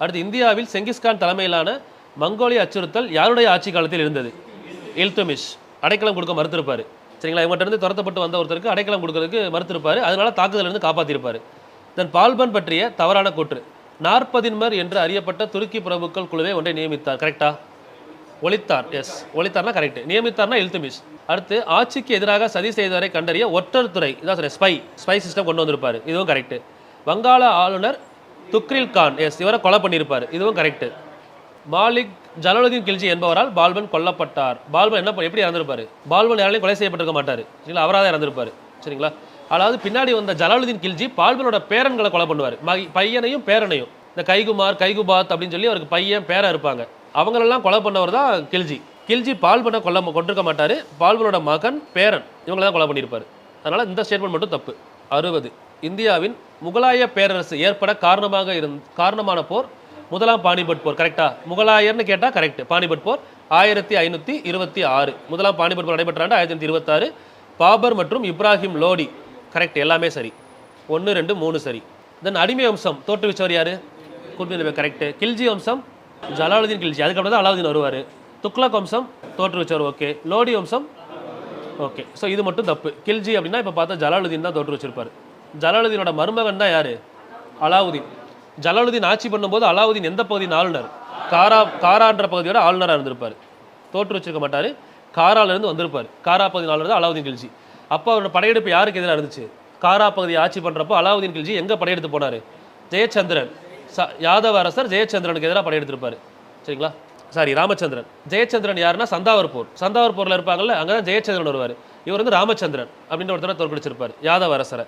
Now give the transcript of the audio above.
அடுத்து இந்தியாவில் செங்கிஸ்கான் தலைமையிலான மங்கோலிய அச்சுறுத்தல் யாருடைய ஆட்சி காலத்தில் இருந்தது? இல்துமிஷ் அடைக்கலம் கொடுக்க மறுத்திருப்பார். சரிங்களா? இவங்ககிட்ட இருந்து துரத்தப்பட்டு வந்த ஒருத்தருக்கு அடைக்கலம் கொடுக்கறதுக்கு மறுத்திருப்பார். அதனால தாக்குதலிருந்து காப்பாற்றிருப்பார். தென் பால்பன் பற்றிய தவறான கூற்று. 40 என்று அறியப்பட்ட துருக்கி பிரபுக்கள் குழுவை ஒன்றை நியமித்தார். கரெக்டா? ஒளித்தார். எஸ், ஒளித்தார்னா கரெக்ட். நியமித்தார்னா இல்துமிஷ். அடுத்து ஆட்சிக்கு எதிராக சதி செய்தவரை கண்டறிய ஒற்றர் துறை, இதான் சொன்னேன், ஸ்பை சிஸ்டம் கொண்டு வந்திருப்பார். இதுவும் கரெக்ட். வங்காள ஆளுநர் துக்ரில் கான், எஸ், இவரை கொலை பண்ணியிருப்பார். இதுவும் கரெக்ட். மாலிக் ஜலாலுதீன் கில்ஜி என்பவரால் பால்பன் கொல்லப்பட்டார். பால்பன் எப்படி இறந்திருப்பார்? பால்பன் யாராலையும் கொலை செய்யப்பட்டிருக்க மாட்டார். சரிங்களா? அவராக தான் இறந்திருப்பார். சரிங்களா? அதாவது பின்னாடி வந்த ஜலாலுதீன் கில்ஜி பால்பனோட பேரன்களை கொலை பண்ணுவார். பையனையும் பேரனையும். இந்த கைகுமார், கைகுபாத் அப்படின்னு சொல்லி அவருக்கு பையன் பேரன் இருப்பாங்க. அவங்களெல்லாம் கொலை பண்ணவர் தான் கில்ஜி. கில்ஜி பால்பனை கொண்டிருக்க மாட்டார். பால்பனோட மகன், பேரன், இவங்களை தான் கொலை பண்ணியிருப்பார். அதனால் இந்த ஸ்டேட்மெண்ட் மட்டும் தப்பு. 60. இந்தியாவின் முகலாய பேரரசு ஏற்பட காரணமான போர் முதலாம் பானிபட் போர். கரெக்டா? முகலாயர்னு கேட்டால் கரெக்ட். பானிபட் போர் 1526. முதலாம் பானிபட் போர் நடைபெற்ற ஆண்டு 1526. பாபர் மற்றும் இப்ராஹிம் லோடி. கரெக்ட், எல்லாமே சரி. 1, 2, 3 சரி. தென் அடிமை வம்சம் தோற்றுவிச்சவர் யாரு? குத்புதீன். கரெக்ட். கில்ஜி வம்சம் ஜலாலுதீன் கில்ஜி. அதுக்கப்புறம் தான் அலாவுதீன் வருவார். துக்ளக் வம்சம் தோற்றுவிச்சவர். ஓகே. லோடி வம்சம் ஓகே. ஸோ இது மட்டும் தப்பு. கில்ஜி அப்படின்னா இப்போ பார்த்தா ஜலாலுதீன் தான் தோற்று வச்சிருப்பார். ஜலாலுதீனோட மருமகன் தான் யாரு? அலாவுதீன். ஜலாலுதீன் ஆட்சி பண்ணும்போது அலாவுதீன் எந்த பகுதியின் ஆளுநர்? காரான்ற பகுதியோட ஆளுநராக இருந்திருப்பார். தோற்று வச்சிருக்க மாட்டார். காராலேருந்து வந்திருப்பார். காரா பகுதி ஆளுநர் தான் அலாவுதீன் கில்ஜி. அப்போ அவரோட படையெடுப்பு யாருக்கு எதிராக இருந்துச்சு? காரா பகுதியை ஆட்சி பண்ணுறப்போ அலாவுதீன் கில்ஜி எங்கே படையெடுத்து போனார்? ஜெயச்சந்திரன், யாதவ அரசர் ஜெயச்சந்திரனுக்கு எதிராக படையெடுத்திருப்பார். சரிங்களா? சாரி, ராமச்சந்திரன். ஜெயச்சந்திரன் யாருன்னா சந்தாவர் போரில் இருப்பாங்கல்ல, அங்கே தான் ஜெயச்சந்திரன் வருவார். இவர் வந்து ராமச்சந்திரன் அப்படின்ற ஒருத்தரை தோற்கடிச்சிருப்பார், யாதவ அரசரை.